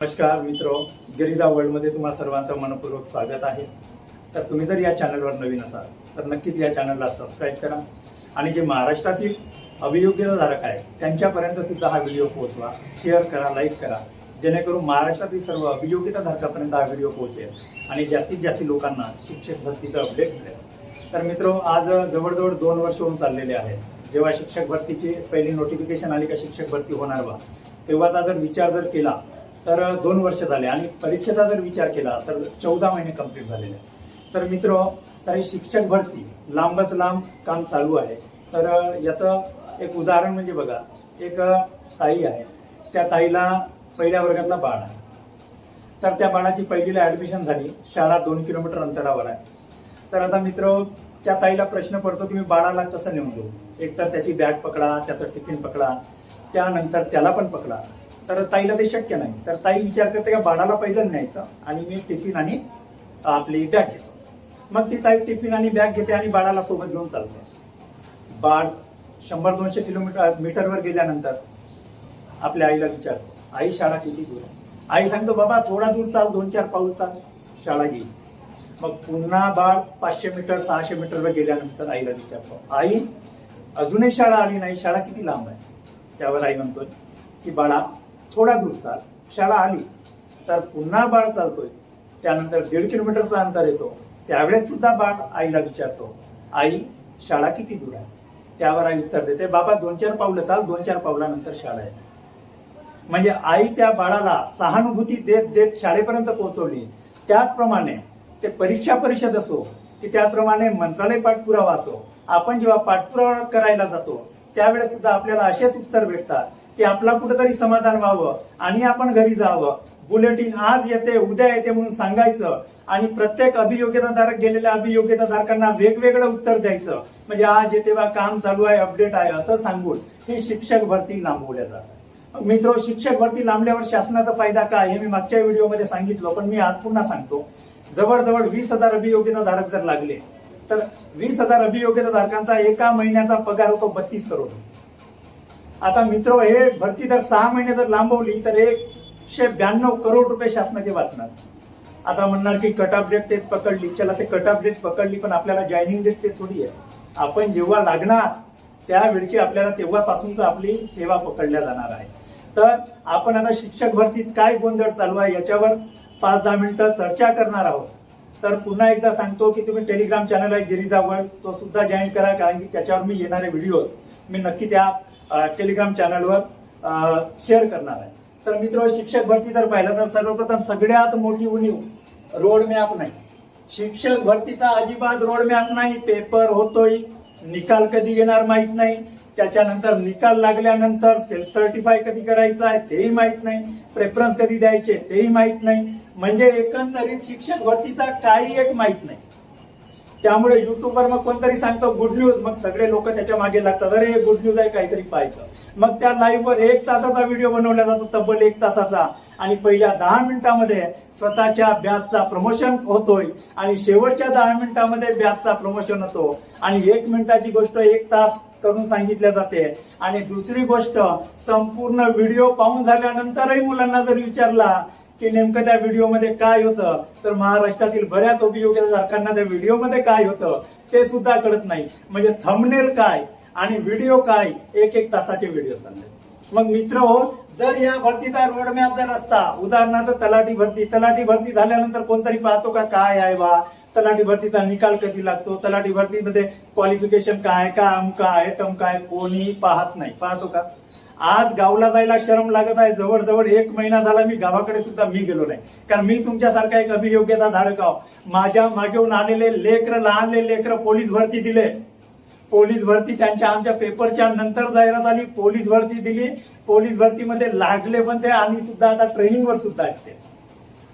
नमस्कार मित्रो, गिरिजा वर्ल्डमध्ये तुम्हा सर्वांचं मनपूर्वक स्वागत आहे। तर तुम्ही जर या चॅनलवर नवीन असाल तर नक्कीच या चॅनलला सबस्क्राईब करा आणि जे महाराष्ट्रातील अभियोग्यताधारक आहेत त्यांच्यापर्यंत सुद्धा हा व्हिडिओ पोहोचवा, शेअर करा, लाईक करा, जेणेकरून महाराष्ट्रातील सर्व अभियोग्यताधारकापर्यंत हा व्हिडिओ पोहोचेल आणि जास्तीत जास्त लोकांना शिक्षक भरतीचं अपडेट मिळेल। तर मित्रो, आज जवळजवळ 2 वर्ष होऊन चाललेले आहेत जेव्हा शिक्षक भरतीची पहिली नोटिफिकेशन आली का शिक्षक भरती होणार बा, तेव्हाचा जर विचार केला तर 2 वर्ष झाले आणि परीक्षेचा जर विचार केला तर 14 महिने कंप्लीट झालेले आहेत। तर मित्रो, तर शिक्षक भरती लांबच लांब काम चालू आहे। तर याचं एक उदाहरण म्हणजे बघा, एक ताई आहे, त्या ताईला पहिल्या वर्गातला बाळ आहे। तर त्या बाळाची पहिलीला ॲडमिशन झाली, शाळा 2 किलोमीटर अंतरावर आहे। तर आता मित्रो, त्या ताईला प्रश्न पडतो की मी बाळाला कसं नेऊन देऊ, एक तर त्याची बॅग पकडा, त्याचं टिफिन पकडा, त्यानंतर त्याला पण पकडा। तर ताईला ते शक्य नाही। तर ताई विचार करते का बाळाला पहिलं न्यायचं आणि मी टिफिन आणि आपली बॅग घेतो। मग ती ताई टिफिन आणि बॅग घेते आणि बाळाला सोबत घेऊन चालते। बाळ 100-200 मीटरवर गेल्यानंतर आपल्या आईला विचारतो, आई शाळा किती दूर आहे? आई सांगतो, बाबा थोडा दूर चाल, 2-4 पाऊल चाल, शाळा घेईल। मग पुन्हा बाळ 500 मीटर 600 मीटरवर गेल्यानंतर आईला विचारतो, आई अजूनही शाळा आली नाही, शाळा किती लांब आहे? त्यावर आई म्हणतो की बाळा थोडा दूर चाल, शाळा आलीच। तर पुन्हा बाळ चालतोय, त्यानंतर 1.5 किलोमीटरचं अंतर येतो, त्यावेळेस सुद्धा बाळ आईला विचारतो, आई शाळा किती दूर आहे? त्यावर आई उत्तर देते, बाबा 2-4 पावलं चाल, 2-4 पावलानंतर शाळा आहे। म्हणजे आई त्या बाळाला सहानुभूती देत देत शाळेपर्यंत पोहोचवली। त्याचप्रमाणे ते परीक्षा परिषद असो की त्याप्रमाणे मंत्रालय पाठपुरावा असो, आपण जेव्हा पाठपुरावा करायला जातो त्यावेळेस सुद्धा आपल्याला असेच उत्तर भेटतात की आपला कुठेतरी समाधान व्हावं आणि आपण घरी जावं। बुलेटिन आज येते उद्या येते म्हणून सांगायचं आणि प्रत्येक अभियोग्यताधारक गेलेल्या अभियोग्यताधारकांना वेगवेगळं उत्तर द्यायचं, म्हणजे आज येते बा काम चालू आहे, अपडेट आहे असं सांगून ही शिक्षक भरती लांबवल्या जातात। मित्रो, शिक्षक भरती लांबल्यावर शासनाचा फायदा काय हे मी मागच्या व्हिडिओमध्ये सांगितलं, पण मी आज पुन्हा सांगतो। जवळजवळ 20,000 अभियोग्यताधारक जर लागले तर 20,000 अभियोग्यताधारकांचा एका महिन्याचा पगार होतो 32 करोड। आता मित्रो, हे भरती जर 6 महिने जर लांबवली तर 192 करोड रुपये शासनाचे वाचणार। आता म्हणणार की कट ऑफ डेट तेच पकडली, चला ते कट ऑफ डेट पकडली, पण आपल्याला जॉईनिंग डेट ते थोडी आहे। आपण जेव्हा लागणार त्यावेळची आपल्याला तेव्हापासूनच आपली सेवा पकडल्या जाणार आहे। तर आपण आता शिक्षक भरतीत काय गोंधळ चालू आहे याच्यावर 5-10 मिनिटं चर्चा करणार आहोत। तर पुन्हा एकदा सांगतो की तुम्ही टेलिग्राम चॅनल आहे गिरिजा वर्ल्ड, तो सुद्धा जॉईन करा, कारण की त्याच्यावर मी येणारे व्हिडिओ मी नक्की त्या टेलिग्राम चॅनलवर शेअर करणार आहे। तर मित्र, शिक्षक भरती जर पाहिलं तर सर्वप्रथम सगळ्यात मोठी उणीव रोड मॅप नाही। शिक्षक भरतीचा अजिबात रोड मॅप नाही। पेपर होतोय, निकाल कधी येणार माहित नाही, त्याच्यानंतर निकाल लागल्यानंतर सेल्फ सर्टिफाय कधी करायचं आहे तेही माहित नाही, प्रेफरन्स कधी द्यायचे तेही माहित नाही, म्हणजे एकंदरीत शिक्षक भरतीचा काही एक माहित नाही। त्यामुळे युट्यूबवर मग कोणतरी सांगतो गुड न्यूज, मग सगळे लोक त्याच्या मागे लागतात, अरे गुड न्यूज आहे काहीतरी पाहायचं। मग त्या लाईव्हवर 1 तासाचा व्हिडिओ बनवला जातो, तब्बल 1 तासाचा, आणि पहिल्या 10 मिनिटांमध्ये स्वतःच्या बॅचचा प्रमोशन होतोय आणि शेवटच्या 10 मिनिटांमध्ये बॅचचा प्रमोशन होतो, आणि 1 मिनिटाची गोष्ट 1 तास करून सांगितल्या जाते। आणि दुसरी गोष्ट, संपूर्ण व्हिडिओ पाहून झाल्यानंतरही मुलांना जर विचारला की नेमकं त्या व्हिडिओमध्ये काय होतं, तर महाराष्ट्रातील बऱ्याच अभियोग्यताधारकांना त्या व्हिडिओमध्ये काय होतं ते सुद्धा कळत नाही। म्हणजे थंबनेल काय आणि व्हिडिओ काय, 1-1 तासाचे व्हिडिओ चालले। मग मित्र हो, जर या भरतीचा रोडमॅप जर असता, उदाहरणार्थ तलाठी भरती झाल्यानंतर कोणतरी पाहतो का काय आहे बा, तलाठी भरतीचा निकाल कधी लागतो, तलाठी भरतीमध्ये क्वालिफिकेशन काय, का अमका आहे टमका आहे, कोणी पाहत नाही। पाहतो का? आज गावला जायला शरम लागत आहे। जवळजवळ 1 महिना झाला मी गावाकडे सुद्धा गेलो नाही, कारण मी तुमच्यासारखा एक अभियोग्यताधारक आहो। माझ्या मागेून आलेले लेकरं, लहानले लेकरं पोलीस भरती दिले, पोलीस भरती त्यांच्या आमच्या पेपरच्या नंतर जाहिरात आली, पोलीस भरती दिली, पोलीस भरतीमध्ये लागले पण ते, आणि सुद्धा आता ट्रेनिंगवर सुद्धा आहेत।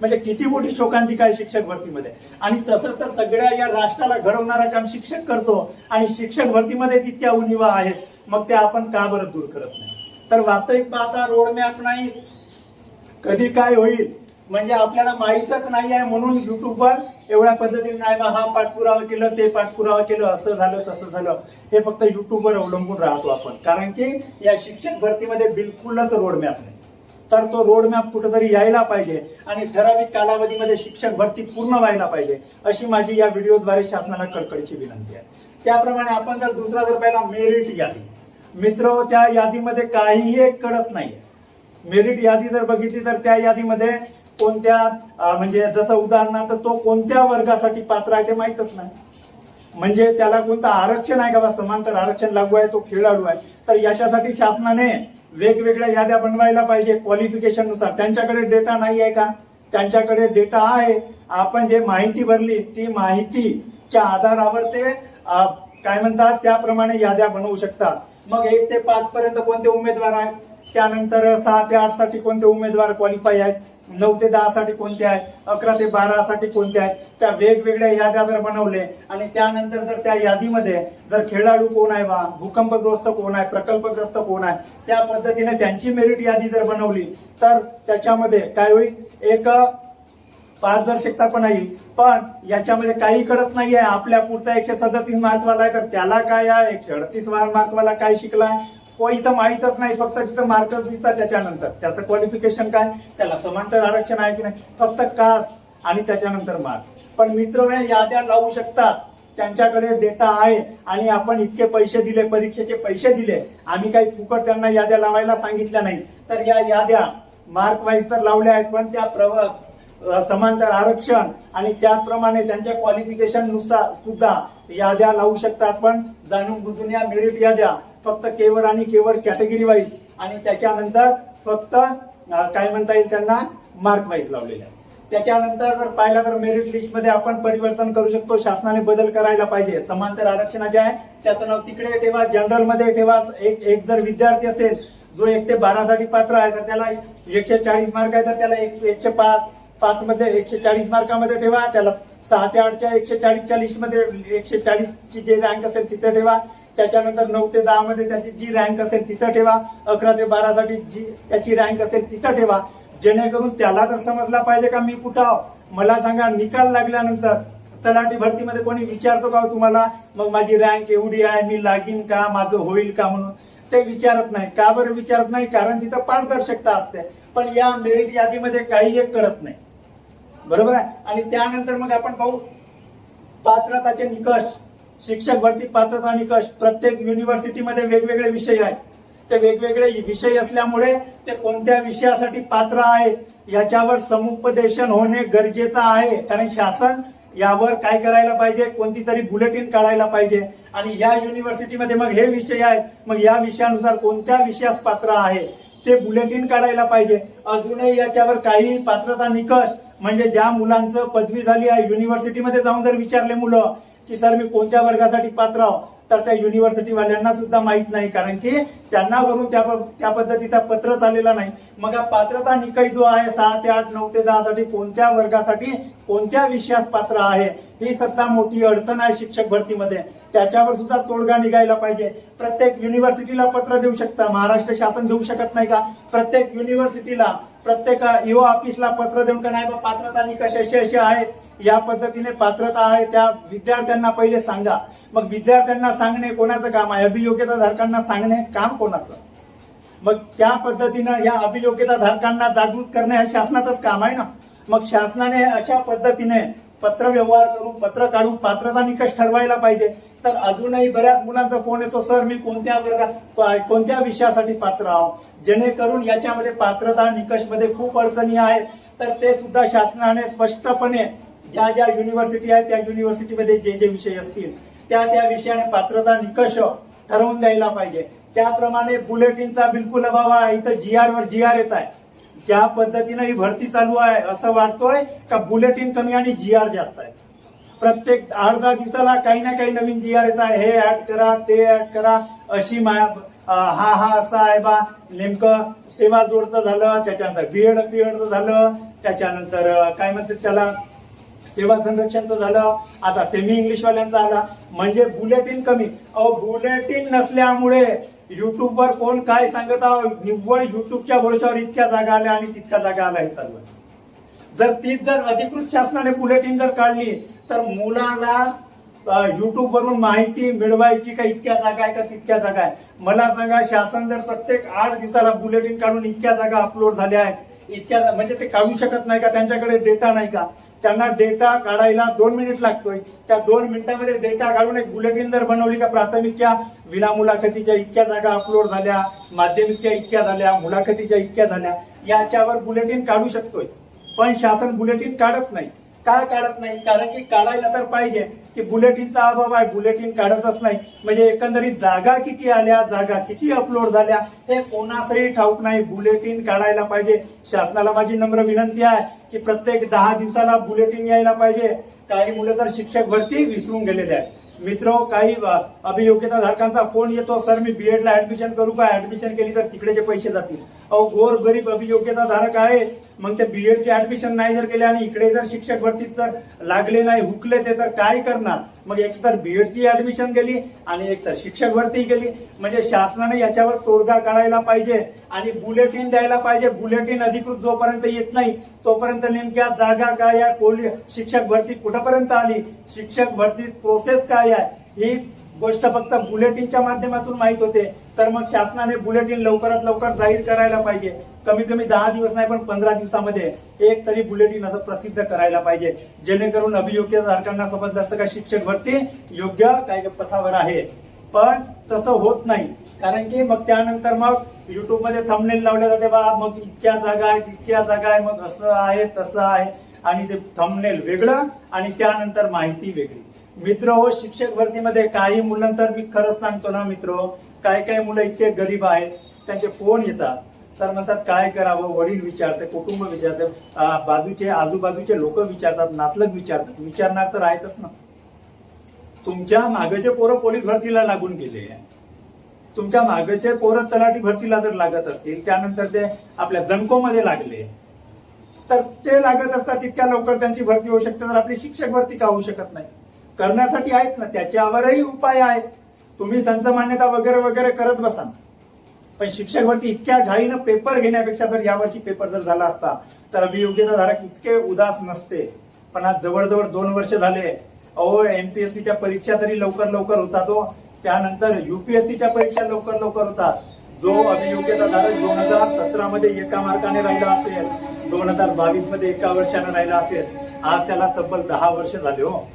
म्हणजे किती मोठी शोकांतिका आहे शिक्षक भरतीमध्ये। आणि तसंच तर सगळ्या या राष्ट्राला घडवणारा काम शिक्षक करतो, आणि शिक्षक भरतीमध्ये तितक्या उणिवा आहेत, मग ते आपण का बरं दूर करत नाही? तर वास्तविक पाहता रोडमॅप नाही, कधी काय होईल म्हणजे आपल्याला माहीतच नाही आहे, म्हणून युट्यूबवर एवढ्या पद्धतीने नाही बा हा पाठपुरावा केलं, ते पाठपुरावा केलं, असं झालं तसं झालं, हे फक्त युट्यूबवर अवलंबून राहतो आपण, कारण की या शिक्षक भरतीमध्ये बिलकुलच रोडमॅप नाही। तर तो रोडमॅप कुठेतरी यायला पाहिजे आणि ठराविक कालावधीमध्ये शिक्षक भरती पूर्ण व्हायला पाहिजे, अशी माझी या व्हिडिओद्वारे शासनाला कळकळीची विनंती आहे. त्याप्रमाणे आपण जर दुसरा जर पाहिला मेरिट यादी, मित्र त्या यादीमध्ये काहीही एक कळत नाही. मेरिट यादी जर बघितली तर त्या यादीमध्ये कोणत्या म्हणजे जसं उदाहरणार्थ तो कोणत्या वर्गासाठी पात्र आहे ते माहीतच नाही. म्हणजे त्याला कोणतं आरक्षण आहे का बा, समांतर आरक्षण लागू आहे, तो खेळाडू आहे. तर याच्यासाठी शासनाने वेगवेगळ्या याद्या बनवायला पाहिजे क्वालिफिकेशन नुसार. त्यांच्याकडे डेटा नाही आहे का? त्यांच्याकडे डेटा आहे. आपण जे माहिती भरली ती माहितीच्या आधारावर ते काय म्हणतात त्याप्रमाणे याद्या बनवू शकतात. मग 1 ते 5 पर्यंत कोणते उमेदवार आहेत, त्यानंतर 6 ते 8 साठी कोणते उमेदवार क्वालिफाय आहेत, 9 ते 10 साठी कोणते आहेत, 11 ते 12 साठी कोणते आहेत, त्या वेगवेगळ्या याद्या जर बनवले आणि त्यानंतर जर त्या यादीमध्ये जर खेळाडू कोण आहे बा, भूकंपग्रस्त कोण आहे, प्रकल्पग्रस्त कोण आहे, त्या पद्धतीने त्यांची मेरिट यादी जर बनवली तर त्याच्यामध्ये काय होईल, एक पारदर्शकता पण येईल. पण याच्यामध्ये काही कळत नाहीये. आपल्या पुढचा 137 मार्कवाला आहे तर त्याला काय आहे, 138 मार्कवाला काय शिकलाय कोणी तर माहीतच नाही. फक्त तिथं मार्कच दिसतात. त्याच्यानंतर त्याचं क्वालिफिकेशन काय, त्याला समांतर आरक्षण आहे की नाही, फक्त कास्ट आणि त्याच्यानंतर मार्क. पण मित्र याद्या लावू शकतात, त्यांच्याकडे डेटा आहे. आणि आपण इतके पैसे दिले, परीक्षेचे पैसे दिले, आम्ही काही फुकट त्यांना याद्या लावायला सांगितल्या नाही. तर या याद्या मार्क वाईज तर लावल्या आहेत, पण त्या समांतर आरक्षण आणि त्याप्रमाणे त्यांच्या क्वालिफिकेशन नुसार सुद्धा याद्या लावू शकतात. पण जाणून बुजून या मेरिट याद्या फक्त केवळ आणि केवळ कॅटेगरी वाईज आणि त्याच्यानंतर फक्त काय म्हणता येईल त्यांना मार्क वाईज लावलेल्या. त्याच्यानंतर जर पाहिला तर मेरिट लिस्ट मध्ये आपण परिवर्तन करू शकतो. शासनाने बदल करायला पाहिजे. समांतर आरक्षण जे आहे त्याचं नाव तिकडे ठेवा, जनरल मध्ये ठेवा. एक जर विद्यार्थी असेल जो 1 ते 12 साठी पात्र आहे तर त्याला 140 मार्क आहे तर त्याला 105 मध्ये 140 मार्कामध्ये ठेवा. त्याला 6 ते 8च्या 140च्या लिस्ट मध्ये 140 ची जे रँक असेल तिथे ठेवा. त्याच्यानंतर 9 ते 10 मध्ये त्याची जी रँक असेल तिथं ठेवा. 11 ते 12 साठी जी त्याची रँक असेल तिथं ठेवा. जेणेकरून त्याला तर समजला पाहिजे का मी कुठं आहो. मला सांगा, निकाल लागल्यानंतर तलाठी भरतीमध्ये कोणी विचारतो का तुम्हाला मग माझी रँक एवढी आहे, मी लागीन का, माझं होईल का म्हणून? ते विचारत नाही. का बरं विचारत नाही? कारण तिथं पारदर्शकता असते. पण या मेरिट यादीमध्ये काही एक कळत नाही. बरोबर आहे. आणि त्यानंतर मग आपण पाहू पात्रताचे निकष. शिक्षक भरती पात्रता निकष प्रत्येक युनिव्हर्सिटीमध्ये वेगवेगळे विषय आहेत. ते वेगवेगळे विषय असल्यामुळे ते कोणत्या विषयासाठी पात्र आहेत याच्यावर समुपदेशन होणे गरजेचं आहे. कारण शासन यावर काय करायला पाहिजे, कोणती तरी बुलेटिन काढायला पाहिजे. आणि या युनिव्हर्सिटीमध्ये मग हे विषय आहेत, मग या विषयानुसार कोणत्या विषयास पात्र आहे ते बुलेटिन काढायला पाहिजे. अजूनही याच्यावर काही पात्रता निकष म्हणजे ज्या मुलांचं पदवी झाली आहे युनिव्हर्सिटीमध्ये जाऊन जर विचारले मुलं की सर मी कोणत्या वर्गासाठी पात्र आहो, तर त्या युनिव्हर्सिटीवाल्यांना सुद्धा माहित नाही. कारण की त्यांना वरून त्या पद्धतीचा पत्र आलेला नाही. मग हा पात्रता निकष जो आहे 6 ते 8, 9 ते 10 साठी कोणत्या वर्गासाठी कोणत्या विषयास पात्र आहे ही सुद्धा मोठी अडचण आहे शिक्षक भरतीमध्ये. त्याच्यावर सुद्धा तोडगा निघायला पाहिजे. प्रत्येक युनिव्हर्सिटीला पत्र देऊ शकता, महाराष्ट्र शासन देऊ शकत नाही का? प्रत्येक युनिव्हर्सिटीला प्रत्येक ईओ ऑफिसला पत्र देऊन का नाही पात्रता निकष असे आहेत, या पद्धतीने पात्रता आहे त्या विद्यार्थ्यांना पहिले सांगा. मग विद्यार्थ्यांना सांगणे कोणाचं काम आहे? अभियोग्यता धारकांना सांगणे काम कोणाचं? मग त्या पद्धतीनं या अभियोग्यता धारकांना जागृत करणे हे शासनाचंच काम आहे ना. मग शासनाने अशा पद्धतीने पत्र व्यवहार करून पत्र काढून पात्रता निकष ठरवायला पाहिजे. तर अजूनही बऱ्याच मुलांचा फोन येतो, सर मी कोणत्या वर्गात कोणत्या विषयासाठी पात्र आहो. जेणेकरून याच्यामध्ये पात्रता निकष मध्ये खूप अडचणी आहेत. तर ते सुद्धा शासनाने स्पष्टपणे ज्या ज्या युनिव्हर्सिटी आहेत त्या युनिव्हर्सिटीमध्ये जे जे विषय असतील त्या विषयाने पात्रता निकष ठरवून द्यायला पाहिजे. त्याप्रमाणे बुलेटिनचा बिलकुल अभाव आहे. इथं GR वर GR येत आहे. ज्या पद्धतीनं ही भरती चालू आहे असं वाटतोय का बुलेटिन कमी आणि GR जास्त आहे. प्रत्येक 8-10 दिवसाला काही ना काही नवीन GR येत आहे. हे ऍड करा, ते ऍड करा, अशी हा असा आहे बा. नेमकं सेवा जोडचं झालं, त्याच्यानंतर बीएडचं झालं, त्याच्यानंतर काय म्हणतात त्याला सेवा संरक्षणचं झालं, आता सेमी इंग्लिशवाल्यांचा आला. म्हणजे बुलेटिन कमी. बुलेटिन नसल्यामुळे युट्यूबवर कोण काय सांगत आहो, निव्वळ युट्यूबच्या भरोशावर इतक्या जागा आल्या आणि तितक्या जागा आल्या हे चालू आहे. जर तीच अधिकृत शासनाने बुलेटिन जर काढली तर मुलाला YouTube वरून माहिती मिळवायची का इतक्या जागा आहे का तितक्या जागा आहे? मला सांगा, शासन जर प्रत्येक 8 दिवसाला बुलेटिन काढून इतक्या जागा अपलोड झाल्या आहेत, इतक्या म्हणजे ते काढू शकत नाही का? त्यांच्याकडे डेटा नाही का? त्यांना डेटा काढायला 2 मिनिट लागतोय. त्या 2 मिनिटांमध्ये डेटा काढून एक बुलेटिन जर बनवली का प्राथमिकच्या विनामुलाखतीच्या इतक्या जागा अपलोड झाल्या, माध्यमिकच्या इतक्या झाल्या, मुलाखतीच्या इतक्या झाल्या, याच्यावर बुलेटिन काढू शकतोय. पण शासन बुलेटिन काढत नाही. का काढत नाही? कारण की काढायला तर पाहिजे, की बुलेटिनचा अभाव आहे, बुलेटिन काढतच नाही. म्हणजे एकंदरीत जागा किती आल्या, जागा किती अपलोड झाल्या हे कोणासही ठाऊक नाही. बुलेटिन काढायला पाहिजे. शासनाला माझी नम्र विनंती आहे की प्रत्येक 10 दिवसाला बुलेटिन यायला पाहिजे. काही मुलं तर शिक्षक भरती विसरून गेलेले आहेत. मित्र, काही अभियोग्यता धारकांचा फोन येतो, सर मी बीएड ला ऍडमिशन करू का? ऍडमिशन केली तर तिकडेचे पैसे जातील. अहो, गोर गरीब अभियोग्यता धारक आहेत, मग ते बीएड चे ऍडमिशन नाही जर केले आणि इकडे जर शिक्षक भरतीत जर लागले नाही, हुकले ते, तर काय करणार? मग एक तर बीएड ची ऍडमिशन गेली आणि एक तर शिक्षक भरती गेली. म्हणजे शासनाने याच्यावर तोडगा काढायला पाहिजे आणि बुलेटिन द्यायला पाहिजे. बुलेटिन अधिकृत जोपर्यंत येत नाही तोपर्यंत नेमक्या जागा काय आहे, शिक्षक भरती कुठपर्यंत आली, शिक्षक भरती प्रोसेस काय आहे, ही गोष्ट फक्त बुलेटिनच्या माध्यमातून माहित होते. तर मग शासनाने बुलेटिन लवकरात लवकर जाहीर करायला पाहिजे. कमी कमी 10 दिवस नाही पण 15 दिवसामध्ये एक तरी बुलेटिन असं प्रसिद्ध करायला पाहिजे, जेणेकरून अभियोग्यता धारकांना समजलं असतं का शिक्षक भरती योग्य काय पथावर आहे. पण तसं होत नाही. कारण की मग त्यानंतर मग युट्यूबमध्ये थंबनेल लावले जाते, बा मग इतक्या जागा आहेत, इतक्या जागा आहे, मग असं आहे तसं आहे, आणि ते थंबनेल वेगळं आणि त्यानंतर माहिती वेगळी. मित्र हो, शिक्षक भरतीमध्ये काही मुलांतर मी खरंच सांगतो ना मित्र, काही मुलं इतके गरीब आहेत, त्यांचे फोन येतात, सर म्हणतात काय करावं, वडील विचारते, कुटुंब विचारते, बाजूचे आजूबाजूचे लोक विचारतात, नातलग विचारतात, विचारणार तर आहेतच ना. तुमच्या मागचे पोरं पोलीस भरतीला लागून गेले, तुमच्या मागचे पोरं तलाठी भरतीला जर लागत असतील, त्यानंतर ते आपल्या जनकोमध्ये लागले, तर ते लागत असतात तितक्या लवकर त्यांची भरती होऊ शकते, तर आपली शिक्षक भरती का होऊ शकत नाही? करण्यासाठी आहेत ना, त्याच्यावरही उपाय आहेत. तुम्ही संच मान्यता वगैरे वगैरे करत बसा, पण शिक्षक भरती इतक्या घाईनं पेपर घेण्यापेक्षा जर यावर्षी पेपर जर झाला असता तर अभियोग्यता धारक इतके उदास नसते. पण आज जवळजवळ 2 वर्ष झाले. अहो, एमपीएससीच्या परीक्षा तरी लवकर लवकर होतात हो, त्यानंतर युपीएससीच्या परीक्षा लवकर लवकर होतात. जो अभियोग्यता धारक 2017 मध्ये एका मार्काने राहिला असेल, 2022 मध्ये एका वर्षाने राहिला असेल, आज त्याला तब्बल 10 वर्ष झाले हो.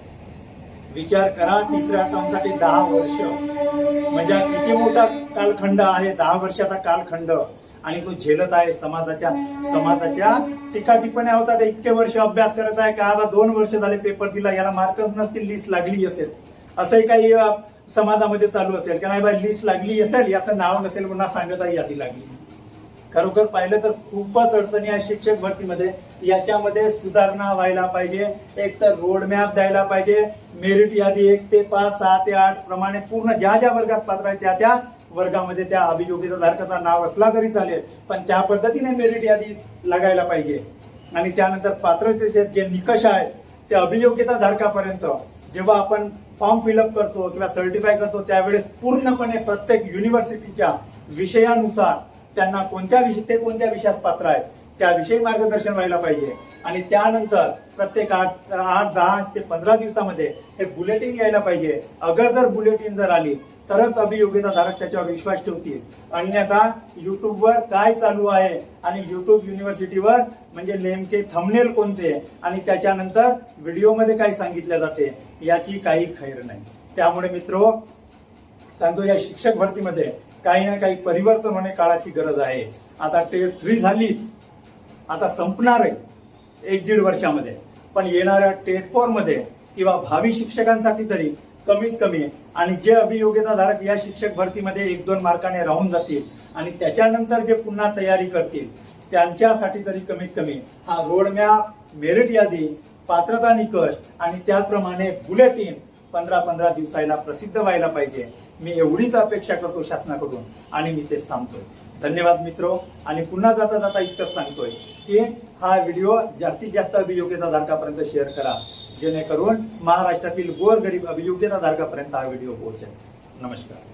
विचार करा, तिसऱ्या टर्मसाठी 10 वर्ष म्हणजे किती मोठा कालखंड आहे. 10 वर्षाचा कालखंड, आणि तो झेलत आहे समाजाच्या टीका टिप्पण्या होतात. इतके वर्ष अभ्यास करत आहे का, 2 वर्ष झाले पेपर दिला, याला मार्कच नसतील, लिस्ट लागली असेल, असंही काही समाजामध्ये चालू असेल का नाही, बाई लिस्ट लागली असेल, याचं नाव नसेल पुन्हा सांगत आहे यादी लागली. खरोखर पाहिलं तर खूपच अडचणी आहे शिक्षक भरतीमध्ये. याच्यामध्ये सुधारणा व्हायला पाहिजे. एक तर रोड मॅप द्यायला पाहिजे, मेरिट यादी 1 ते 5, 6 ते 8 प्रमाणे पूर्ण ज्या ज्या वर्गात पात्र आहे त्या वर्गामध्ये त्या अभियोग्यता धारकाचं नाव असला तरी चालेल, पण त्या पद्धतीने मेरिट यादी लागायला पाहिजे. आणि त्यानंतर पात्रतेचे जे निकष आहेत ते अभियोग्यता धारकापर्यंत जेव्हा आपण फॉर्म फिलअप करतो किंवा सर्टिफाय करतो त्यावेळेस पूर्णपणे प्रत्येक युनिव्हर्सिटीच्या विषयानुसार त्यांना कोणत्या विषयास पात्र आहेत त्याविषयी मार्गदर्शन व्हायला पाहिजे. आणि त्यानंतर प्रत्येक 8, 10 ते 15 दिवसामध्ये हे बुलेटिन यायला पाहिजे. अगर जर बुलेटिन जर आली तरच अभियोग्यता धारक त्याच्यावर विश्वास ठेवतील. अन्यथा युट्यूबवर काय चालू आहे आणि युट्यूब युनिव्हर्सिटीवर म्हणजे नेमके थंबनेल कोणते आणि त्याच्यानंतर व्हिडिओमध्ये काय सांगितले जाते याची काही खैर नाही. त्यामुळे मित्रो सांगतो, या शिक्षक भरतीमध्ये काही ना काही परिवर्तन होणे काळाची गरज आहे. आता टेट 3 झालीच, आता संपणार आहे 1-1.5 वर्षामध्ये, पण येणाऱ्या टेट 4 मध्ये किंवा भावी शिक्षकांसाठी तरी कमीत कमी, आणि जे अभियोग्यता धारक या शिक्षक भरतीमध्ये 1-2 मार्काने राहून जातील आणि त्याच्यानंतर जे पुन्हा तयारी करतील त्यांच्यासाठी तरी कमीत कमी हा रोडमॅप, मेरिट यादी, पात्रता निकष आणि त्याप्रमाणे बुलेटिन 15-15 दिवसाला प्रसिद्ध व्हायला पाहिजे. मी एवढीच अपेक्षा करतो शासनाकडून आणि मी तेच थांबतोय. धन्यवाद मित्रो. आणि पुन्हा जाता जाता इतकंच सांगतोय की हा व्हिडिओ जास्तीत जास्त अभियोग्यता धारकापर्यंत शेअर करा, जेणेकरून महाराष्ट्रातील गोरगरीब अभियोग्यता धारकापर्यंत हा व्हिडिओ पोहोचेल. नमस्कार.